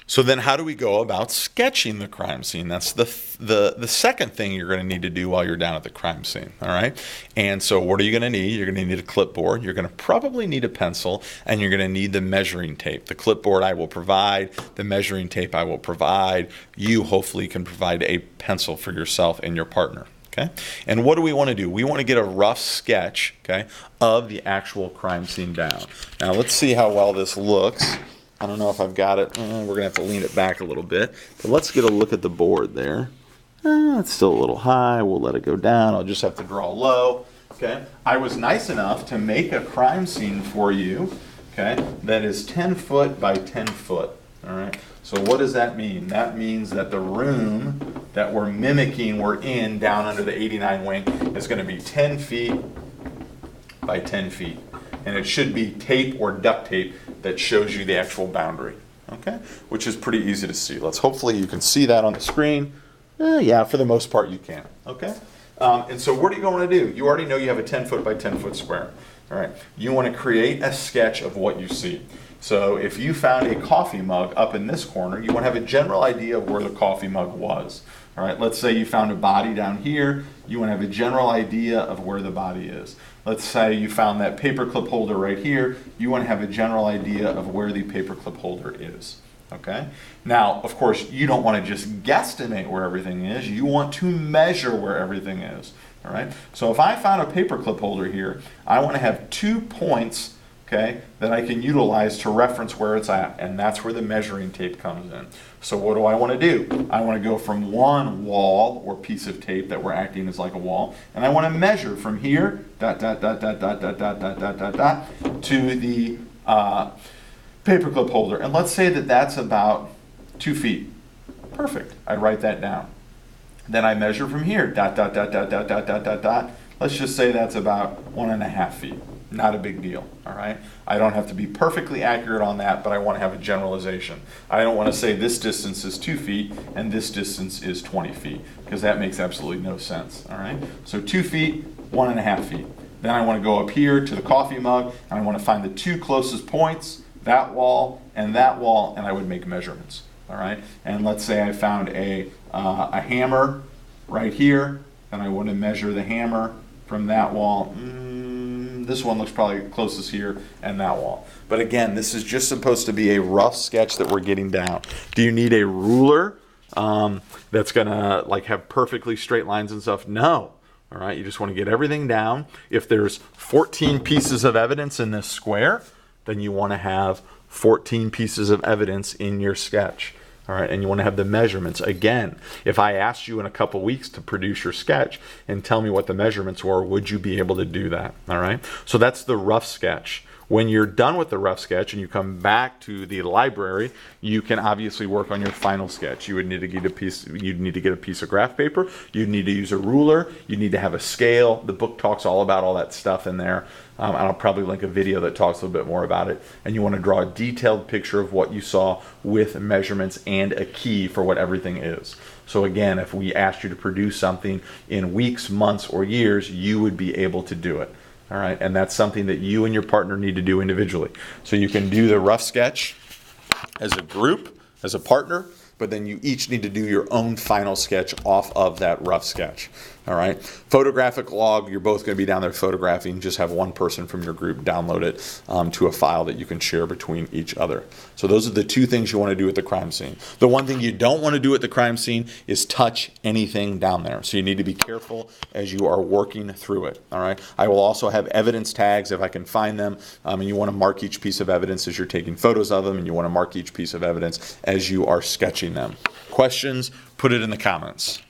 So then how do we go about sketching the crime scene? That's the second thing you're going to need to do while you're down at the crime scene, all right? And so what are you going to need? You're going to need a clipboard. You're going to probably need a pencil, and you're going to need the measuring tape. The clipboard I will provide. The measuring tape I will provide. You hopefully can provide a pencil for yourself and your partner. Okay? And what do we want to do? We want to get a rough sketch, okay, of the actual crime scene down. Now let's see how well this looks. I don't know if I've got it. We're going to have to lean it back a little bit. But let's get a look at the board there. It's still a little high. We'll let it go down. I'll just have to draw low. Okay? I was nice enough to make a crime scene for you, okay, that is 10 foot by 10 foot. All right? So what does that mean? That means that the room that we're mimicking, we're in down under the 89 wing, is going to be 10 feet by 10 feet. And it should be tape or duct tape that shows you the actual boundary, okay? Which is pretty easy to see. Hopefully you can see that on the screen. Yeah, for the most part you can, okay? And so what are you going to do? You already know you have a 10 foot by 10 foot square, all right? You want to create a sketch of what you see. So if you found a coffee mug up in this corner, you want to have a general idea of where the coffee mug was. All right, let's say you found a body down here. You want to have a general idea of where the body is. Let's say you found that paperclip holder right here. You want to have a general idea of where the paperclip holder is. Okay? Now, of course, you don't want to just guesstimate where everything is. You want to measure where everything is. All right? So if I found a paperclip holder here, I want to have 2 points, okay, that I can utilize to reference where it's at, and that's where the measuring tape comes in. So what do I want to do? I want to go from one wall or piece of tape that we're acting as like a wall, and I want to measure from here, dot, dot, dot, dot, dot, dot, dot, dot, dot, dot, dot, to the paperclip holder. And let's say that that's about 2 feet. Perfect. I write that down. Then I measure from here, dot, dot, dot, dot, dot, dot, dot, dot, dot. Let's just say that's about 1.5 feet. Not a big deal, all right? I don't have to be perfectly accurate on that, but I want to have a generalization. I don't want to say this distance is 2 feet and this distance is 20 feet, because that makes absolutely no sense, all right? So 2 feet, 1.5 feet. Then I want to go up here to the coffee mug, and I want to find the 2 closest points, that wall, and I would make measurements, all right? And let's say I found a hammer right here, and I want to measure the hammer from that wall. This one looks probably closest here, and that wall. But again, this is just supposed to be a rough sketch that we're getting down. Do you need a ruler that's gonna like have perfectly straight lines and stuff? No. All right, you just want to get everything down. If there's 14 pieces of evidence in this square, then you want to have 14 pieces of evidence in your sketch. All right, and you want to have the measurements. Again, if I asked you in a couple weeks to produce your sketch and tell me what the measurements were, would you be able to do that? All right, so that's the rough sketch. When you're done with the rough sketch and you come back to the library, you can obviously work on your final sketch. You would need to get a piece. You'd need to get a piece of graph paper. You'd need to use a ruler. You need to have a scale. The book talks all about all that stuff in there. And I'll probably link a video that talks a little bit more about it. And you want to draw a detailed picture of what you saw with measurements and a key for what everything is. So again, if we asked you to produce something in weeks, months, or years, you would be able to do it. All right, and that's something that you and your partner need to do individually. So you can do the rough sketch as a group, as a partner, but then you each need to do your own final sketch off of that rough sketch. All right, photographic log, you're both going to be down there photographing. Just have one person from your group download it to a file that you can share between each other. So those are the 2 things you want to do at the crime scene. The one thing you don't want to do at the crime scene is touch anything down there. So you need to be careful as you are working through it. All right, I will also have evidence tags if I can find them, and you want to mark each piece of evidence as you're taking photos of them, and you want to mark each piece of evidence as you are sketching them. Questions? Put it in the comments.